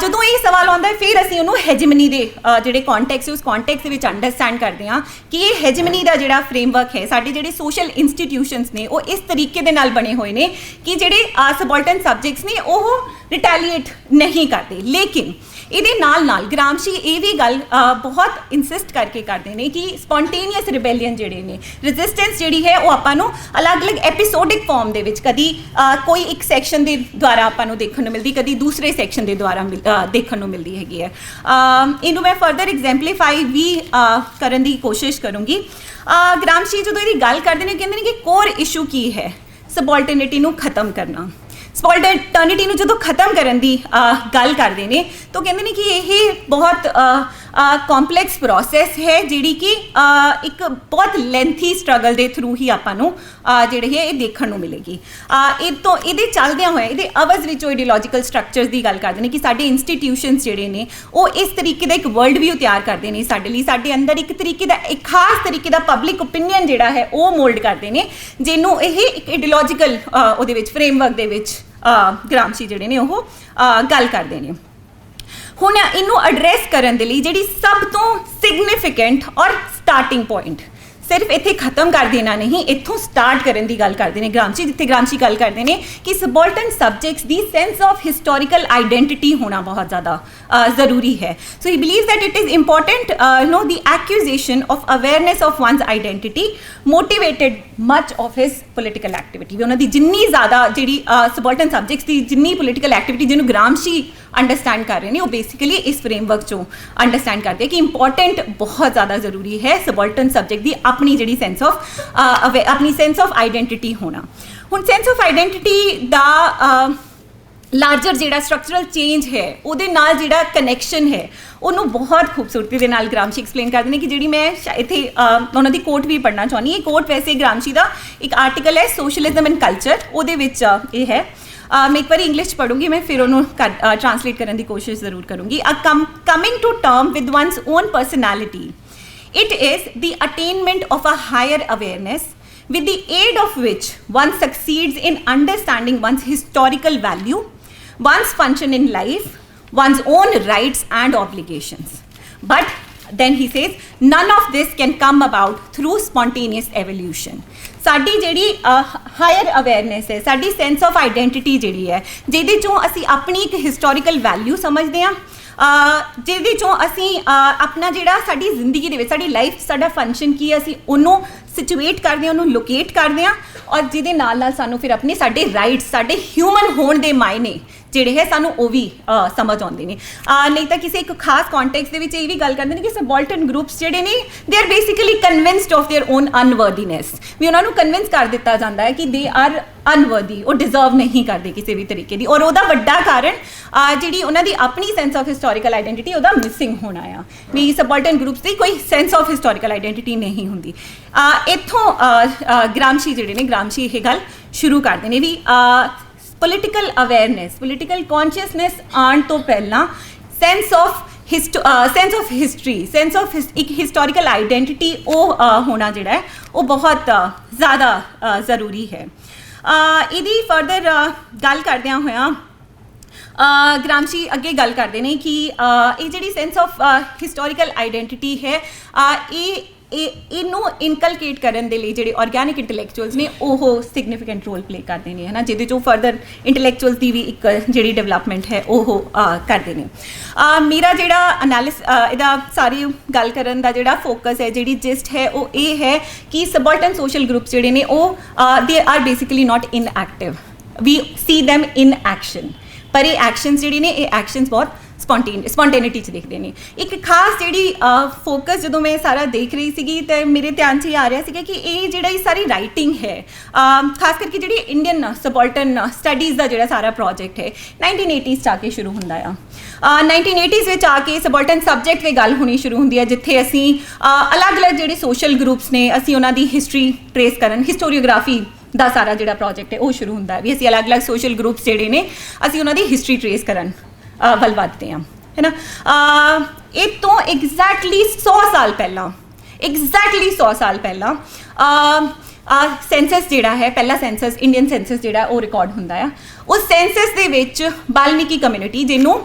ਜਦੋਂ ਇਹ ਸਵਾਲ ਆਉਂਦਾ ਫਿਰ ਅਸੀਂ ਉਹਨੂੰ ਹੈਜਮਨੀ ਦੇ ਜਿਹੜੇ ਕੌਂਟੈਕਸਟ ਉਸ ਕੌਂਟੈਕਸਟ ਦੇ ਵਿੱਚ ਅੰਡਰਸਟੈਂਡ ਕਰਦੇ ਹਾਂ ਕਿ ਇਹ ਹੈਜਮਨੀ ਦਾ ਜਿਹੜਾ ਫਰੇਮਵਰਕ ਹੈ, ਸਾਡੇ ਜਿਹੜੇ ਸੋਸ਼ਲ ਇੰਸਟੀਟਿਊਸ਼ਨਸ ਨੇ ਉਹ ਇਸ ਤਰੀਕੇ ਦੇ ਨਾਲ ਬਣੇ ਹੋਏ ਨੇ ਕਿ ਜਿਹੜੇ ਸਬੋਲਟਨ ਸਬਜੈਕਟਸ ਨੇ ਉਹ ਰਿਟੈਲੀਏਟ ਨਹੀਂ ਕਰਦੇ। ਲੇਕਿਨ ਇਹਦੇ ਨਾਲ ਨਾਲ ਗ੍ਰਾਮਸ਼ੀ ਇਹ ਵੀ ਗੱਲ ਬਹੁਤ ਇਨਸਿਸਟ ਕਰਕੇ ਕਰਦੇ ਨੇ ਕਿ ਸਪੌਂਟੇਨੀਅਸ ਰਿਬੈਲੀਅਨ ਜਿਹੜੇ ਨੇ, ਰੈਜ਼ਿਸਟੈਂਸ ਜਿਹੜੀ ਹੈ ਉਹ ਆਪਾਂ ਨੂੰ ਅਲੱਗ-ਅਲੱਗ ਐਪੀਸੋਡਿਕ ਫਾਰਮ ਦੇ ਵਿੱਚ ਕਦੀ ਕੋਈ ਇੱਕ ਸੈਕਸ਼ਨ ਦੇ ਦੁਆਰਾ ਆਪਾਂ ਨੂੰ ਦੇਖਣ ਨੂੰ ਮਿਲਦੀ, ਕਦੀ ਦੂਸਰੇ ਸੈਕਸ਼ਨ ਦੇ ਦੁਆਰਾ ਦੇਖਣ ਨੂੰ ਮਿਲਦੀ ਹੈਗੀ ਹੈ। ਇਹਨੂੰ ਮੈਂ ਫਰਦਰ ਐਗਜ਼ੈਂਪਲੀਫਾਈ ਵੀ ਕਰਨ ਦੀ ਕੋਸ਼ਿਸ਼ ਕਰੂੰਗੀ। ਗ੍ਰਾਮਸ਼ੀ ਜਦੋਂ ਇਹਦੀ ਗੱਲ ਕਰਦੇ ਨੇ ਕਹਿੰਦੇ ਨੇ ਕਿ ਕੋਰ ਇਸ਼ੂ ਕੀ ਹੈ? ਸਬੋਲਟਨਿਟੀ ਨੂੰ ਖਤਮ ਕਰਨਾ। ਸਬੋਲਟਨਿਟੀ ਨੂੰ ਜਦੋਂ ਖਤਮ ਕਰਨ ਦੀ ਗੱਲ ਕਰਦੇ ਨੇ ਤਾਂ ਕਹਿੰਦੇ ਨੇ ਕਿ ਇਹ ਬਹੁਤ ਕੰਪਲੈਕਸ ਪ੍ਰੋਸੈਸ ਹੈ ਜਿਹੜੀ ਕਿ ਇੱਕ ਬਹੁਤ ਲੈਂਥੀ ਸਟਰਗਲ ਦੇ ਥਰੂ ਹੀ ਆਪਾਂ ਨੂੰ ਜਿਹੜੇ ਹੈ ਇਹ ਦੇਖਣ ਨੂੰ ਮਿਲੇਗੀ। ਇਹਦੇ ਚੱਲਦਿਆਂ ਹੋਏ ਇਹਦੇ ਅਵਜ਼ ਵਿੱਚ ਉਹ ਆਈਡੀਓਲੋਜੀਕਲ ਸਟਰਕਚਰਸ ਦੀ ਗੱਲ ਕਰਦੇ ਨੇ ਕਿ ਸਾਡੇ ਇੰਸਟੀਟਿਊਸ਼ਨਸ ਜਿਹੜੇ ਨੇ ਉਹ ਇਸ ਤਰੀਕੇ ਦਾ ਇੱਕ ਵਰਲਡ ਵਿਊ ਤਿਆਰ ਕਰਦੇ ਨੇ ਸਾਡੇ ਲਈ, ਸਾਡੇ ਅੰਦਰ ਇੱਕ ਤਰੀਕੇ ਦਾ ਇੱਕ ਖਾਸ ਤਰੀਕੇ ਦਾ ਪਬਲਿਕ ਓਪੀਨੀਅਨ ਜਿਹੜਾ ਹੈ ਉਹ ਮੋਲਡ ਕਰਦੇ ਨੇ, ਜਿਹਨੂੰ ਇਹ ਇੱਕ ਆਈਡੀਓਲੋਜੀਕਲ ਉਹਦੇ ਵਿੱਚ ਫਰੇਮਵਰਕ ਦੇ ਵਿੱਚ ਗ੍ਰਾਮਸ਼ੀ ਜਿਹੜੇ ਨੇ ਉਹ ਗੱਲ ਕਰਦੇ ਨੇ। ਹੁਣ ਇਹਨੂੰ ਐਡਰੈਸ ਕਰਨ ਦੇ ਲਈ ਜਿਹੜੀ ਸਭ ਤੋਂ ਸਿਗਨੀਫਿਕੈਂਟ ਔਰ ਸਟਾਰਟਿੰਗ ਪੁਆਇੰਟ, ਸਿਰਫ ਇੱਥੇ ਖਤਮ ਕਰ ਦੇਣਾ ਨਹੀਂ, ਇੱਥੋਂ ਸਟਾਰਟ ਕਰਨ ਦੀ ਗੱਲ ਕਰਦੇ ਨੇ ਗ੍ਰਾਮਸ਼ੀ, ਜਿੱਥੇ ਗ੍ਰਾਮਸ਼ੀ ਗੱਲ ਕਰਦੇ ਨੇ ਕਿ ਸਬੋਲਟਨ ਸਬਜੈਕਟਸ ਦੀ ਸੈਂਸ ਆਫ ਹਿਸਟੋਰੀਕਲ ਆਈਡੈਂਟਿਟੀ ਹੋਣਾ ਬਹੁਤ ਜ਼ਿਆਦਾ ਜ਼ਰੂਰੀ ਹੈ। So he believe that it is important no the acquisition of awareness of one's identity motivated much of his political activity. ਵੀ ਉਹਨਾਂ ਦੀ ਜਿੰਨੀ ਜ਼ਿਆਦਾ ਜਿਹੜੀ ਸਬੋਲਟਨ ਸਬਜੈਕਟਸ ਦੀ ਜਿੰਨੀ ਪੋਲੀਟੀਕਲ ਐਕਟੀਵਿਟੀ ਜਿਹਨੂੰ ਗ੍ਰਾਮਸ਼ੀ ਅੰਡਰਸਟੈਂਡ ਕਰ ਰਹੇ ਨੇ ਉਹ ਬੇਸਿਕਲੀ ਇਸ ਫਰੇਮਵਰਕ 'ਚੋਂ ਅੰਡਰਸਟੈਂਡ ਕਰਦੇ ਕਿ ਇੰਪੋਰਟੈਂਟ ਬਹੁਤ ਜ਼ਿਆਦਾ ਜ਼ਰੂਰੀ ਹੈ ਸਬੋਲਟਨ ਸਬਜੈਕਟ ਦੀ ਆਪਣੀ ਜਿਹੜੀ ਸੈਂਸ ਆਫ ਆਈਡੈਂਟਿਟੀ ਹੋਣਾ। ਹੁਣ sense of identity the larger ਜਿਹੜਾ ਸਟਰਕਚਰਲ ਚੇਂਜ ਹੈ ਉਹਦੇ ਨਾਲ ਜਿਹੜਾ ਕਨੈਕਸ਼ਨ ਹੈ ਉਹਨੂੰ ਬਹੁਤ ਖੂਬਸੂਰਤੀ ਦੇ ਨਾਲ ਗ੍ਰਾਮਸ਼ੀ ਐਕਸਪਲੇਨ ਕਰਦੇ ਨੇ ਕਿ ਜਿਹੜੀ ਮੈਂ ਇੱਥੇ ਉਹਨਾਂ ਦੀ ਕੋਟ ਵੀ ਪੜ੍ਹਨਾ ਚਾਹੁੰਦੀ। ਇਹ ਕੋਟ ਵੈਸੇ ਗ੍ਰਾਮਸ਼ੀ ਦਾ ਇੱਕ ਆਰਟੀਕਲ ਹੈ ਸੋਸ਼ਲਿਜ਼ਮ ਐਂਡ ਕਲਚਰ, ਉਹਦੇ ਵਿੱਚ ਇਹ ਹੈ। मैं एक बार इंग्लिश पढ़ूंगी, मैं फिर उन्होंने ट्रांसलेट करने की कोशिश ज़रूर करूँगी। Coming to term with one's own personality, it is the attainment of a higher awareness with the aid of which one succeeds in understanding one's historical value, one's function in life, one's own rights and obligations. But then he says none of this can come about through spontaneous evolution. ਸਾਡੀ ਜਿਹੜੀ ਹਾਇਰ ਅਵੇਅਰਨੈਸ ਹੈ, ਸਾਡੀ ਸੈਂਸ ਆਫ ਆਈਡੈਂਟਿਟੀ ਜਿਹੜੀ ਹੈ, ਜਿਹਦੇ 'ਚੋਂ ਅਸੀਂ ਆਪਣੀ ਇੱਕ ਹਿਸਟੋਰੀਕਲ ਵੈਲਿਊ ਸਮਝਦੇ ਹਾਂ, ਜਿਹਦੇ 'ਚੋਂ ਅਸੀਂ ਆਪਣਾ ਜਿਹੜਾ ਸਾਡੀ ਜ਼ਿੰਦਗੀ ਦੇ ਵਿੱਚ ਸਾਡੀ ਲਾਈਫ ਸਾਡਾ ਫੰਕਸ਼ਨ ਕੀ ਹੈ ਅਸੀਂ ਉਹਨੂੰ ਸਿਚੁਏਟ ਕਰਦੇ ਹਾਂ, ਉਹਨੂੰ ਲੋਕੇਟ ਕਰਦੇ ਹਾਂ, ਔਰ ਜਿਹਦੇ ਨਾਲ ਨਾਲ ਸਾਨੂੰ ਫਿਰ ਆਪਣੇ ਸਾਡੇ ਰਾਈਟਸ, ਸਾਡੇ ਹਿਊਮਨ ਹੋਣ ਦੇ ਮਾਇਨੇ ਜਿਹੜੇ ਹੈ ਸਾਨੂੰ ਉਹ ਵੀ ਸਮਝ ਆਉਂਦੇ ਨੇ। ਨਹੀਂ ਤਾਂ ਕਿਸੇ ਇੱਕ ਖਾਸ ਕੰਟੈਕਸਟ ਦੇ ਵਿੱਚ ਇਹ ਵੀ ਗੱਲ ਕਰਦੇ ਨੇ ਕਿ ਸਬੋਲਟਨ ਗਰੁੱਪਸ ਜਿਹੜੇ ਨੇ they are basically convinced of their own unworthiness, ਵੀ ਉਹਨਾਂ ਨੂੰ ਕਨਵਿੰਸ ਕਰ ਦਿੱਤਾ ਜਾਂਦਾ ਹੈ ਕਿ ਦੇ ਆਰ ਅਨਵਰਦੀ, ਉਹ ਡਿਜ਼ਰਵ ਨਹੀਂ ਕਰਦੇ ਕਿਸੇ ਵੀ ਤਰੀਕੇ ਦੀ। ਔਰ ਉਹਦਾ ਵੱਡਾ ਕਾਰਨ ਜਿਹੜੀ ਉਹਨਾਂ ਦੀ ਆਪਣੀ ਸੈਂਸ ਆਫ ਹਿਸਟੋਰੀਕਲ ਆਈਡੈਂਟੀਟੀ ਉਹਦਾ ਮਿਸਿੰਗ ਹੋਣਾ ਆ, ਵੀ ਸਬੋਲਟਨ ਗਰੁੱਪਸ ਦੀ ਕੋਈ ਸੈਂਸ ਆਫ ਹਿਸਟੋਰੀਕਲ ਆਈਡੈਂਟੀਟੀ ਨਹੀਂ ਹੁੰਦੀ। ਇੱਥੋਂ ਗ੍ਰਾਮਸ਼ੀ ਜਿਹੜੇ ਨੇ, ਗ੍ਰਾਮਸ਼ੀ ਇਹ ਗੱਲ ਸ਼ੁਰੂ ਕਰਦੇ ਨੇ ਵੀ ਪੋਲੀਟੀਕਲ ਅਵੇਅਰਨੈਸ, ਪੋਲੀਟੀਕਲ ਕੌਨਸ਼ੀਅਸਨੈਸ ਆਉਣ ਤੋਂ ਪਹਿਲਾਂ sense of history, sense of ਇੱਕ ਹਿਸਟੋਰੀਕਲ ਆਈਡੈਂਟੀਟੀ ਉਹ ਹੋਣਾ ਜਿਹੜਾ ਹੈ ਉਹ ਬਹੁਤ ਜ਼ਿਆਦਾ ਜ਼ਰੂਰੀ ਹੈ। ਇਹਦੀ ਫਰਦਰ ਗੱਲ ਕਰਦਿਆਂ ਹੋਇਆਂ ਗ੍ਰਾਮਸ਼ੀ ਅੱਗੇ ਗੱਲ ਕਰਦੇ ਨੇ ਕਿ ਇਹ ਜਿਹੜੀ ਸੈਂਸ ਆਫ ਹਿਸਟੋਰੀਕਲ ਆਈਡੈਂਟੀਟੀ ਹੈ ਇਹਨੂੰ ਇਨਕਲਕੇਟ ਕਰਨ ਦੇ ਲਈ ਜਿਹੜੇ ਆਰਗੈਨਿਕ ਇੰਟੈਲੈਕਚੁਅਲਸ ਨੇ ਉਹ ਸਿਗਨੀਫਿਕੈਂਟ ਰੋਲ ਪਲੇ ਕਰਦੇ ਨੇ, ਹੈ ਨਾ, ਜਿਹਦੇ 'ਚੋਂ ਫਰਦਰ ਇੰਟੈਲੈਕਚੁਅਲਸ ਦੀ ਵੀ ਇੱਕ ਜਿਹੜੀ ਡਿਵੈਲਪਮੈਂਟ ਹੈ ਉਹ ਕਰਦੇ ਨੇ। ਮੇਰਾ ਜਿਹੜਾ ਇਹਦਾ ਸਾਰੀ ਗੱਲ ਕਰਨ ਦਾ ਜਿਹੜਾ ਫੋਕਸ ਹੈ, ਜਿਹੜੀ ਜਿਸਟ ਹੈ ਉਹ ਇਹ ਹੈ ਕਿ ਸਬੋਲਟਨ ਸੋਸ਼ਲ ਗਰੁੱਪਸ ਜਿਹੜੇ ਨੇ ਉਹ they are basically not inactive, we see them in action, ਪਰ ਇਹ ਐਕਸ਼ਨਸ ਜਿਹੜੇ ਨੇ ਇਹ ਐਕਸ਼ਨਸ ਬਹੁਤ ਸਪੌਂਟੇਨਿਟੀ 'ਚ ਦੇਖਦੇ ਨੇ। ਇੱਕ ਖਾਸ ਜਿਹੜੀ ਫੋਕਸ ਜਦੋਂ ਮੈਂ ਸਾਰਾ ਦੇਖ ਰਹੀ ਸੀਗੀ ਤਾਂ ਮੇਰੇ ਧਿਆਨ 'ਚ ਇਹ ਆ ਰਿਹਾ ਸੀਗਾ ਕਿ ਇਹ ਜਿਹੜਾ ਇਹ ਸਾਰੀ ਰਾਈਟਿੰਗ ਹੈ, ਖਾਸ ਕਰਕੇ ਜਿਹੜੀ ਇੰਡੀਅਨ ਸਬੋਲਟਨ ਸਟੱਡੀਜ਼ ਦਾ ਜਿਹੜਾ ਸਾਰਾ ਪ੍ਰੋਜੈਕਟ ਹੈ 1980s 'ਚ ਆ ਕੇ ਸ਼ੁਰੂ ਹੁੰਦਾ ਆ। 1980s ਵਿੱਚ ਆ ਕੇ ਸਬੋਲਟਨ ਸਬਜੈਕਟ 'ਤੇ ਗੱਲ ਹੋਣੀ ਸ਼ੁਰੂ ਹੁੰਦੀ ਹੈ, ਜਿੱਥੇ ਅਸੀਂ ਅਲੱਗ-ਅਲੱਗ ਜਿਹੜੇ ਸੋਸ਼ਲ ਗਰੁੱਪਸ ਨੇ ਅਸੀਂ ਉਹਨਾਂ ਦੀ ਹਿਸਟਰੀ ਟਰੇਸ ਕਰਨ, ਹਿਸਟੋਰੀਓਗ੍ਰਾਫੀ ਦਾ ਸਾਰਾ ਜਿਹੜਾ ਪ੍ਰੋਜੈਕਟ ਹੈ ਉਹ ਸ਼ੁਰੂ ਹੁੰਦਾ ਹੈ, ਵੀ ਅਸੀਂ ਅਲੱਗ-ਅਲੱਗ ਸੋਸ਼ਲ ਗਰੁੱਪਸ ਜਿਹੜੇ ਨੇ ਅਸੀਂ ਉਹਨਾਂ ਦੀ ਹਿਸਟਰੀ ਟਰੇਸ ਕਰਨ ਵੱਲ ਵੱਧਦੇ ਹਾਂ, ਹੈ ਨਾ। ਇਹ ਤੋਂ ਐਗਜ਼ੈਕਟਲੀ 100 ਸਾਲ ਪਹਿਲਾਂ ਸੈਂਸਸ ਜਿਹੜਾ ਹੈ, ਪਹਿਲਾ ਸੈਂਸਸ ਇੰਡੀਅਨ ਸੈਂਸਸ ਜਿਹੜਾ ਉਹ ਰਿਕਾਰਡ ਹੁੰਦਾ ਆ। ਉਸ ਸੈਂਸਸ ਦੇ ਵਿੱਚ ਬਾਲਮੀਕੀ ਕਮਿਊਨਿਟੀ, ਜਿਹਨੂੰ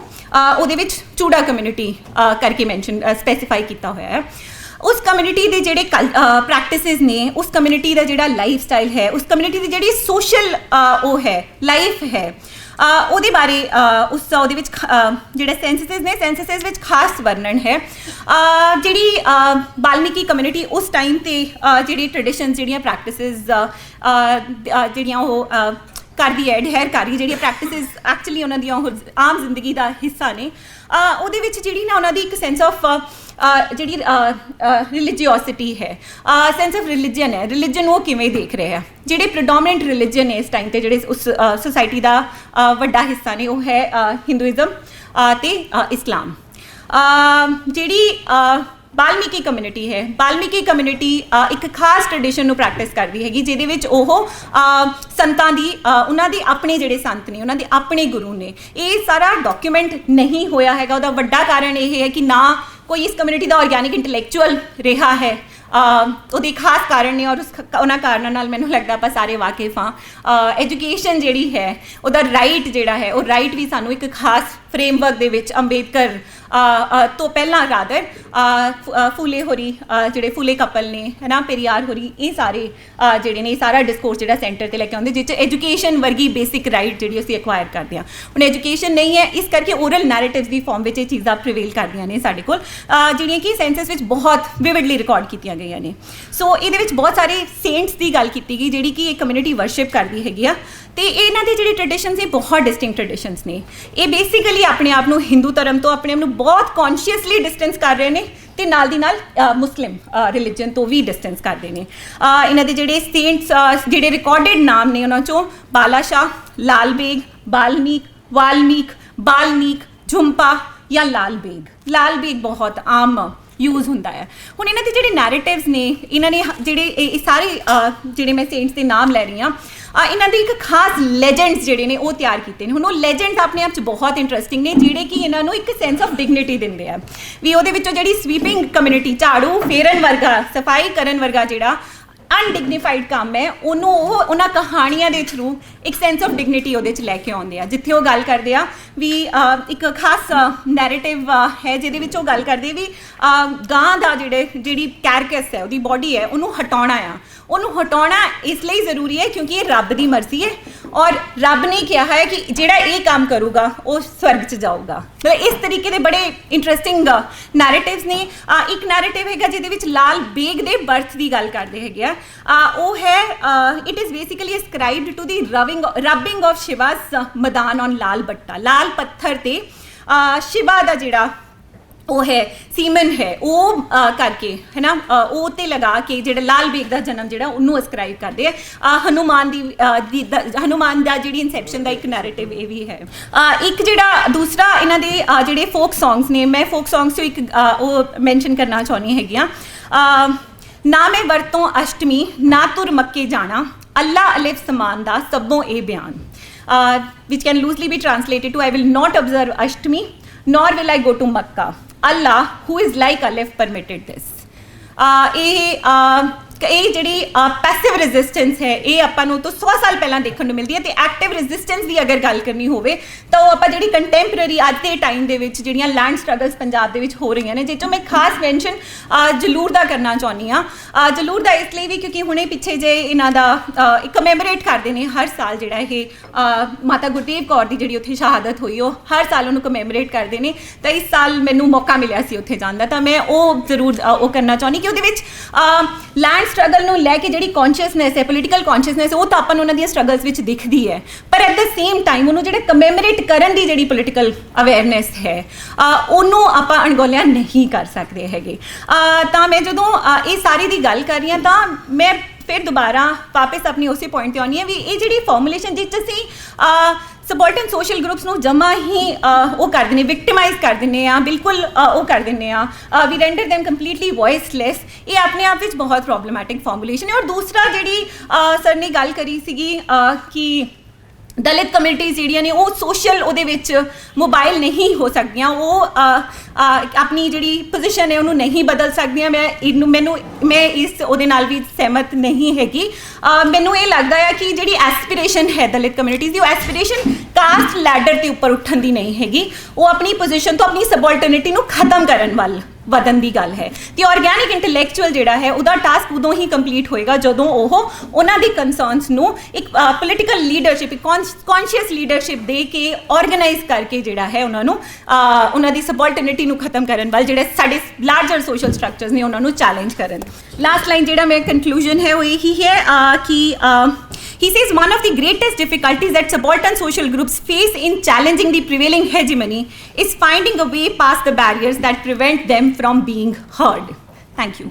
ਉਹਦੇ ਵਿੱਚ ਚੂੜਾ ਕਮਿਊਨਿਟੀ ਕਰਕੇ ਸਪੈਸੀਫਾਈ ਕੀਤਾ ਹੋਇਆ ਹੈ, ਉਸ ਕਮਿਊਨਿਟੀ ਦੇ ਜਿਹੜੇ ਪ੍ਰੈਕਟਿਸਿਸ ਨੇ, ਉਸ ਕਮਿਊਨਿਟੀ ਦਾ ਜਿਹੜਾ ਲਾਈਫ ਸਟਾਈਲ ਹੈ, ਉਸ ਕਮਿਊਨਿਟੀ ਦੀ ਜਿਹੜੀ ਸੋਸ਼ਲ ਉਹ ਹੈ ਲਾਈਫ ਹੈ, ਉਹਦੇ ਬਾਰੇ ਉਹਦੇ ਵਿੱਚ ਜਿਹੜੇ ਸੈਂਸਸਿਸ ਵਿੱਚ ਖਾਸ ਵਰਣਨ ਹੈ। ਜਿਹੜੀ ਬਾਲਮੀਕੀ ਕਮਿਊਨਿਟੀ ਉਸ ਟਾਈਮ 'ਤੇ ਜਿਹੜੀ ਟ੍ਰੈਡੀਸ਼ਨਸ, ਜਿਹੜੀਆਂ ਪ੍ਰੈਕਟਿਸਿਸ ਜਿਹੜੀਆਂ ਉਹ ਕਰਦੀ ਹੈ, ਐਡਹੇਅਰ ਕਰ ਰਹੀ, ਜਿਹੜੀਆਂ ਪ੍ਰੈਕਟਿਸਿਸ ਐਕਚੁਅਲੀ ਉਹਨਾਂ ਦੀਆਂ ਉਹ ਆਮ ਜ਼ਿੰਦਗੀ ਦਾ ਹਿੱਸਾ ਨੇ, ਉਹਦੇ ਵਿੱਚ ਜਿਹੜੀ ਨਾ ਉਹਨਾਂ ਦੀ ਇੱਕ ਸੈਂਸ ਆਫ ਜਿਹੜੀ ਰਿਲੀਜੀਓਸਿਟੀ ਹੈ, ਸੈਂਸ ਆਫ ਰਿਲੀਜਨ ਹੈ, ਰਿਲੀਜਨ ਉਹ ਕਿਵੇਂ ਦੇਖ ਰਹੇ ਆ। ਜਿਹੜੇ ਪ੍ਰੋਡੋਮੀਨੈਂਟ ਰਿਲੀਜਨ ਨੇ ਇਸ ਟਾਈਮ 'ਤੇ ਜਿਹੜੇ ਉਸ ਸੁਸਾਇਟੀ ਦਾ ਵੱਡਾ ਹਿੱਸਾ ਨੇ ਉਹ ਹੈ ਹਿੰਦੂਇਜ਼ਮ ਅਤੇ ਇਸਲਾਮ। ਜਿਹੜੀ ਬਾਲਮੀਕੀ ਕਮਿਊਨਿਟੀ ਹੈ, ਬਾਲਮੀਕੀ ਕਮਿਊਨਿਟੀ ਇੱਕ ਖਾਸ ਟ੍ਰੈਡੀਸ਼ਨ ਨੂੰ ਪ੍ਰੈਕਟਿਸ ਕਰਦੀ ਹੈਗੀ, ਜਿਹਦੇ ਵਿੱਚ ਉਹ ਸੰਤਾਂ ਦੀ, ਉਹਨਾਂ ਦੇ ਆਪਣੇ ਜਿਹੜੇ ਸੰਤ ਨੇ, ਉਹਨਾਂ ਦੇ ਆਪਣੇ ਗੁਰੂ ਨੇ, ਇਹ ਸਾਰਾ ਡਾਕੂਮੈਂਟ ਨਹੀਂ ਹੋਇਆ ਹੈਗਾ। ਉਹਦਾ ਵੱਡਾ ਕਾਰਨ ਇਹ ਹੈ ਕਿ ਨਾ ਕੋਈ ਇਸ ਕਮਿਊਨਿਟੀ ਦਾ ਆਰਗੈਨਿਕ ਇੰਟੈਲੈਕਚੁਅਲ ਰਿਹਾ ਹੈ, ਉਹਦੇ ਖਾਸ ਕਾਰਨ ਨੇ, ਔਰ ਉਹਨਾਂ ਕਾਰਨਾਂ ਨਾਲ ਮੈਨੂੰ ਲੱਗਦਾ ਆਪਾਂ ਸਾਰੇ ਵਾਕਿਫ ਹਾਂ। ਐਜੂਕੇਸ਼ਨ ਜਿਹੜੀ ਹੈ, ਉਹਦਾ ਰਾਈਟ ਜਿਹੜਾ ਹੈ, ਉਹ ਰਾਈਟ ਵੀ ਸਾਨੂੰ ਇੱਕ ਖਾਸ ਫਰੇਮਵਰਕ ਦੇ ਵਿੱਚ ਅੰਬੇਦਕਰ ਤੋਂ ਪਹਿਲਾਂ ਰਾਦਰ ਫੂਲੇ ਹੋਰੀ, ਜਿਹੜੇ ਫੂਲੇ ਕਪਲ ਨੇ, ਹੈ ਨਾ, ਪੇਰੀਆਰ ਹੋਰੀ, ਇਹ ਸਾਰੇ ਜਿਹੜੇ ਨੇ, ਇਹ ਸਾਰਾ ਡਿਸਕੋਰਸ ਜਿਹੜਾ ਸੈਂਟਰ 'ਤੇ ਲੈ ਕੇ ਆਉਂਦੇ, ਜਿਸ 'ਚ ਐਜੂਕੇਸ਼ਨ ਵਰਗੀ ਬੇਸਿਕ ਰਾਈਟ ਜਿਹੜੀ ਅਸੀਂ ਐਕਵਾਇਰ ਕਰਦੇ ਹਾਂ। ਹੁਣ ਐਜੂਕੇਸ਼ਨ ਨਹੀਂ ਹੈ, ਇਸ ਕਰਕੇ ਓਰਲ ਨੈਰੇਟਿਵਸ ਦੀ ਫਾਰਮ ਵਿੱਚ ਇਹ ਚੀਜ਼ਾਂ ਪ੍ਰੀਵੇਲ ਕਰਦੀਆਂ ਨੇ ਸਾਡੇ ਕੋਲ, ਜਿਹੜੀਆਂ ਕਿ ਸੈਂਸਸ ਵਿੱਚ ਬਹੁਤ ਵਿਵਿਡਲੀ ਰਿਕਾਰਡ ਕੀਤੀਆਂ ਗਈਆਂ ਨੇ। ਸੋ ਇਹਦੇ ਵਿੱਚ ਬਹੁਤ ਸਾਰੇ ਸੇਂਟਸ ਦੀ ਗੱਲ ਕੀਤੀ ਗਈ, ਜਿਹੜੀ ਕਿ ਇਹ ਕਮਿਊਨਿਟੀ ਵਰਸ਼ਿਪ ਕਰਦੀ ਹੈਗੀ ਆ, ਅਤੇ ਇਹਨਾਂ ਦੇ ਜਿਹੜੇ ਟ੍ਰੈਡੀਸ਼ਨਸ ਨੇ ਬਹੁਤ ਡਿਸਟਿੰਕਟ ਟ੍ਰੈਡੀਸ਼ਨਸ ਨੇ। ਇਹ ਬੇਸਿਕਲੀ ਆਪਣੇ ਆਪ ਨੂੰ ਹਿੰਦੂ ਧਰਮ ਤੋਂ ਆਪਣੇ ਆਪ ਨੂੰ ਬਹੁਤ ਕੌਨਸ਼ੀਅਸਲੀ ਡਿਸਟੈਂਸ ਕਰ ਰਹੇ ਨੇ, ਅਤੇ ਨਾਲ ਦੀ ਨਾਲ ਮੁਸਲਿਮ ਰਿਲੀਜਨ ਤੋਂ ਵੀ ਡਿਸਟੈਂਸ ਕਰਦੇ ਨੇ। ਇਹਨਾਂ ਦੇ ਜਿਹੜੇ ਸੇਂਟਸ, ਜਿਹੜੇ ਰਿਕਾਰਡਡ ਨਾਮ ਨੇ, ਉਹਨਾਂ 'ਚੋਂ ਬਾਲਾ ਸ਼ਾਹ, ਲਾਲ ਬੇਗ, ਵਾਲਮੀਕ, ਬਾਲਮੀਕ, ਝੁੰਪਾ ਜਾਂ ਲਾਲ ਬੇਗ ਬਹੁਤ ਆਮ ਯੂਜ਼ ਹੁੰਦਾ ਹੈ। ਹੁਣ ਇਹਨਾਂ ਦੇ ਜਿਹੜੇ ਨੈਰੇਟਿਵਸ ਨੇ, ਇਹਨਾਂ ਨੇ ਜਿਹੜੇ ਇਹ ਸਾਰੇ ਜਿਹੜੇ ਮੈਂ ਸੇਂਟਸ ਦੇ ਨਾਮ ਲੈ ਰਹੀ ਹਾਂ, ਇਹਨਾਂ ਦੇ ਇੱਕ ਖਾਸ ਲੈਜੈਂਡਸ ਜਿਹੜੇ ਨੇ ਉਹ ਤਿਆਰ ਕੀਤੇ ਨੇ। ਹੁਣ ਉਹ ਲੈਜੈਂਡਸ ਆਪਣੇ ਆਪ 'ਚ ਬਹੁਤ ਇੰਟਰਸਟਿੰਗ ਨੇ, ਜਿਹੜੇ ਕਿ ਇਹਨਾਂ ਨੂੰ ਇੱਕ ਸੈਂਸ ਆਫ ਡਿਗਨਿਟੀ ਦਿੰਦੇ ਆ, ਵੀ ਉਹਦੇ ਵਿੱਚੋਂ ਜਿਹੜੀ ਸਵੀਪਿੰਗ ਕਮਿਊਨਿਟੀ, ਝਾੜੂ ਫੇਰਨ ਵਰਗਾ, ਸਫਾਈ ਕਰਨ ਵਰਗਾ ਜਿਹੜਾ ਅਨਡਿਗਨੀਫਾਈਡ ਕੰਮ ਹੈ, ਉਹਨੂੰ ਉਹ ਉਹਨਾਂ ਕਹਾਣੀਆਂ ਦੇ ਥਰੂ ਇੱਕ ਸੈਂਸ ਆਫ ਡਿਗਨਿਟੀ ਉਹਦੇ 'ਚ ਲੈ ਕੇ ਆਉਂਦੇ ਆ। ਜਿੱਥੇ ਉਹ ਗੱਲ ਕਰਦੇ ਆ ਵੀ ਇੱਕ ਖਾਸ ਨੈਰੇਟਿਵ ਹੈ, ਜਿਹਦੇ ਵਿੱਚ ਉਹ ਗੱਲ ਕਰਦੇ ਵੀ ਗਾਂ ਦਾ ਜਿਹੜੀ ਕੈਰਕਸ ਹੈ, ਉਹਦੀ ਬੋਡੀ ਹੈ, ਉਹਨੂੰ ਹਟਾਉਣਾ ਆ, ਉਹਨੂੰ ਹਟਾਉਣਾ ਇਸ ਲਈ ਜ਼ਰੂਰੀ ਹੈ ਕਿਉਂਕਿ ਇਹ ਰੱਬ ਦੀ ਮਰਜ਼ੀ ਹੈ ਔਰ ਰੱਬ ਨੇ ਕਿਹਾ ਹੈ ਕਿ ਜਿਹੜਾ ਇਹ ਕੰਮ ਕਰੂਗਾ ਉਹ ਸਵਰਗ 'ਚ ਜਾਊਗਾ। ਮਤਲਬ ਇਸ ਤਰੀਕੇ ਦੇ ਬੜੇ ਇੰਟਰਸਟਿੰਗ ਨੈਰੇਟਿਵਸ ਨੇ। ਇੱਕ ਨੈਰੇਟਿਵ ਹੈਗਾ ਜਿਹਦੇ ਵਿੱਚ ਲਾਲ ਬੇਗ ਦੇ ਬਰਥ ਦੀ ਗੱਲ ਕਰਦੇ ਹੈਗੇ ਆ। ਉਹ ਹੈ it is basically ਅਸਕ੍ਰਾਈਬਡ to the rubbing of ਸ਼ਿਵਾਸ Madan on ਲਾਲ ਬੱਟਾ। ਲਾਲ ਪੱਥਰ ਤੇ ਸ਼ਿਵਾ ਦਾ ਜਿਹੜਾ ਉਹ ਹੈ ਸੀਮਨ ਹੈ ਉਹ ਕਰਕੇ ਹੈ ਨਾ ਉਹ ਤੇ ਲਗਾ ਕੇ ਜਿਹੜਾ ਲਾਲ ਬੇਗ ਦਾ ਜਨਮ ਜਿਹੜਾ ਉਹਨੂੰ ਅਸਕ੍ਰਾਈਬ ਕਰਦੇ ਆ। ਹਨੂਮਾਨ ਹਨੂਮਾਨ ਦਾ ਜਿਹੜੀ ਇਨਸੈਪਸ਼ਨ ਦਾ ਇੱਕ ਨੈਰੇਟਿਵ ਇਹ ਵੀ ਹੈ। ਇੱਕ ਜਿਹੜਾ ਦੂਸਰਾ ਇਹਨਾਂ ਦੇ ਜਿਹੜੇ ਫੋਕ ਸੌਂਗਸ ਨੇ, ਮੈਂ ਫੋਕ ਸੌਂਗਸ 'ਚੋਂ ਇੱਕ ਉਹ ਮੈਂਸ਼ਨ ਕਰਨਾ ਚਾਹੁੰਦੀ ਹੈਗੀ ਆ। ਨਾ ਮੈਂ ਵਰਤੋਂ ਅਸ਼ਟਮੀ ਨਾ ਤੁਰ ਮੱਕੇ ਜਾਣਾ, ਅੱਲਾ ਅਲਿਫ ਸਮਾਨ ਦਾ ਸਭੋਂ ਇਹ ਬਿਆਨ, which can loosely be translated to I will not observe Ashtami nor will I go to Makkah. Allah who is like Aleph permitted this. ਇਹ ਜਿਹੜੀ ਪੈਸਿਵ ਰੈਜ਼ਿਸਟੈਂਸ ਹੈ ਇਹ ਆਪਾਂ ਨੂੰ ਤੋਂ 100 ਸਾਲ ਪਹਿਲਾਂ ਦੇਖਣ ਨੂੰ ਮਿਲਦੀ ਹੈ। ਅਤੇ ਐਕਟਿਵ ਰੈਜ਼ਿਸਟੈਂਸ ਦੀ ਅਗਰ ਗੱਲ ਕਰਨੀ ਹੋਵੇ ਤਾਂ ਉਹ ਆਪਾਂ ਜਿਹੜੀ ਕੰਟੈਂਪਰਰੀ ਅੱਜ ਦੇ ਟਾਈਮ ਦੇ ਵਿੱਚ ਜਿਹੜੀਆਂ ਲੈਂਡ ਸਟਰਗਲਸ ਪੰਜਾਬ ਦੇ ਵਿੱਚ ਹੋ ਰਹੀਆਂ ਨੇ, ਜਿਸ 'ਚੋਂ ਮੈਂ ਖਾਸ ਮੈਂਸ਼ਨ ਜਲੂਰ ਦਾ ਕਰਨਾ ਚਾਹੁੰਦੀ ਹਾਂ। ਜਲੂਰ ਦਾ ਇਸ ਲਈ ਵੀ ਕਿਉਂਕਿ ਹੁਣੇ ਪਿੱਛੇ ਜੇ ਇਹਨਾਂ ਦਾ ਕਮੈਮੋਰੇਟ ਕਰਦੇ ਨੇ ਹਰ ਸਾਲ ਜਿਹੜਾ ਇਹ ਮਾਤਾ ਗੁਰਦੇਵ ਕੌਰ ਦੀ ਜਿਹੜੀ ਉੱਥੇ ਸ਼ਹਾਦਤ ਹੋਈ ਉਹ ਹਰ ਸਾਲ ਉਹਨੂੰ ਕਮੈਮੋਰੇਟ ਕਰਦੇ ਨੇ। ਤਾਂ ਇਸ ਸਾਲ ਮੈਨੂੰ ਮੌਕਾ ਮਿਲਿਆ ਸੀ ਉੱਥੇ ਜਾਣ ਦਾ, ਤਾਂ ਮੈਂ ਉਹ ਜ਼ਰੂਰ ਉਹ ਕਰਨਾ ਚਾਹੁੰਦੀ ਕਿ ਉਹਦੇ ਵਿੱਚ ਲੈਂਡ ਸਟਰਗਲ ਨੂੰ ਲੈ ਕੇ ਜਿਹੜੀ ਕੌਨਸ਼ੀਅਸਨੈਸ ਹੈ, ਪੋਲੀਟੀਕਲ ਕੌਨਸ਼ੀਅਸਨੈਸ ਉਹ ਤਾਂ ਆਪਾਂ ਨੂੰ ਉਹਨਾਂ ਦੀਆਂ ਸਟਰਗਲਸ ਵਿੱਚ ਦਿਖਦੀ ਹੈ, ਪਰ ਐਟ ਦ ਸੇਮ ਟਾਈਮ ਉਹਨੂੰ ਜਿਹੜੇ ਕਮੈਮੋਰੇਟ ਕਰਨ ਦੀ ਜਿਹੜੀ ਪੋਲੀਟੀਕਲ ਅਵੇਅਰਨੈਸ ਹੈ ਉਹਨੂੰ ਆਪਾਂ ਅਣਗੌਲਿਆ ਨਹੀਂ ਕਰ ਸਕਦੇ ਹੈਗੇ। ਤਾਂ ਮੈਂ ਜਦੋਂ ਇਹ ਸਾਰੀ ਦੀ ਗੱਲ ਕਰ ਰਹੀ ਹਾਂ ਤਾਂ ਮੈਂ ਫਿਰ ਦੁਬਾਰਾ ਵਾਪਸ ਆਪਣੀ ਉਸੇ ਪੁਆਇੰਟ 'ਤੇ ਆਉਂਦੀ ਹਾਂ ਵੀ ਇਹ ਜਿਹੜੀ ਫਾਰਮੂਲੇਸ਼ਨ ਜਿਸ 'ਚ ਅਸੀਂ ਸਬੋਰਟਨ ਸੋਸ਼ਲ ਗਰੁੱਪਸ ਨੂੰ ਜਮਾ ਹੀ ਉਹ ਕਰ ਦਿੰਦੇ, ਵਿਕਟਮਾਈਜ਼ ਕਰ ਦਿੰਦੇ ਆ, ਬਿਲਕੁਲ ਉਹ ਕਰ ਦਿੰਦੇ ਆ, ਵੀ ਰੈਂਡਰ ਦੈਮ ਕੰਪਲੀਟਲੀ ਵੌਇਸਲੈਸ। ਇਹ ਆਪਣੇ ਆਪ ਵਿੱਚ ਬਹੁਤ ਪ੍ਰੋਬਲਮੈਟਿਕ ਫਾਰਮੂਲੇਸ਼ਨ ਹੈ। ਔਰ ਦੂਸਰਾ ਜਿਹੜੀ ਸਰ ਨੇ ਗੱਲ ਕਰੀ ਸੀਗੀ ਕਿ ਦਲਿਤ ਕਮਿਊਨਿਟੀਜ਼ ਜਿਹੜੀਆਂ ਨੇ ਉਹ ਸੋਸ਼ਲ ਉਹਦੇ ਵਿੱਚ ਮੋਬਾਈਲ ਨਹੀਂ ਹੋ ਸਕਦੀਆਂ, ਉਹ ਆਪਣੀ ਜਿਹੜੀ ਪੋਜੀਸ਼ਨ ਹੈ ਉਹਨੂੰ ਨਹੀਂ ਬਦਲ ਸਕਦੀਆਂ। ਮੈਂ ਇਸ ਉਹਦੇ ਨਾਲ ਵੀ ਸਹਿਮਤ ਨਹੀਂ ਹੈਗੀ। ਮੈਨੂੰ ਇਹ ਲੱਗਦਾ ਹੈ ਕਿ ਜਿਹੜੀ ਐਸਪੀਰੇਸ਼ਨ ਹੈ ਦਲਿਤ ਕਮਿਊਨਿਟੀਜ਼ ਦੀ, ਉਹ ਐਸਪੀਰੇਸ਼ਨ ਕਾਸਟ ਲੈਡਰ ਦੇ ਉੱਪਰ ਉੱਠਣ ਦੀ ਨਹੀਂ ਹੈਗੀ, ਉਹ ਆਪਣੀ ਪੋਜੀਸ਼ਨ ਤੋਂ ਆਪਣੀ ਸਬੋਰਡੀਨੇਟੀ ਨੂੰ ਖਤਮ ਕਰਨ ਵੱਲ ਵਧਣ ਦੀ ਗੱਲ ਹੈ। ਅਤੇ ਆਰਗੈਨਿਕ ਇੰਟੈਲੈਕਚੁਅਲ ਜਿਹੜਾ ਹੈ ਉਹਦਾ ਟਾਸਕ ਉਦੋਂ ਹੀ ਕੰਪਲੀਟ ਹੋਏਗਾ ਜਦੋਂ ਉਹ ਉਹਨਾਂ ਦੇ ਕੰਸਰਨਸ ਨੂੰ ਇੱਕ ਪੋਲੀਟੀਕਲ ਲੀਡਰਸ਼ਿਪ, ਕੌਨਸ਼ੀਅਸ ਲੀਡਰਸ਼ਿਪ ਦੇ ਕੇ ਆਰਗੇਨਾਈਜ਼ ਕਰਕੇ ਜਿਹੜਾ ਹੈ ਉਹਨਾਂ ਨੂੰ ਉਹਨਾਂ ਦੀ ਸਬੋਰਡੀਨੇਟੀ ਨੂੰ ਖਤਮ ਕਰਨ ਵੱਲ ਜਿਹੜੇ ਸਾਡੇ ਲਾਰਜਰ ਸੋਸ਼ਲ ਸਟਰਕਚਰਸ ਨੇ ਉਹਨਾਂ ਨੂੰ ਚੈਲੰਜ ਕਰਨ। ਲਾਸਟ ਲਾਈਨ ਜਿਹੜਾ ਮੇਰਾ ਕਨਕਲੂਜਨ ਹੈ ਉਹ ਇਹੀ ਹੈ ਕਿ he says one of the greatest difficulties that subaltern social groups face in challenging the prevailing hegemony is finding a way past the barriers that prevent them from being heard. Thank you.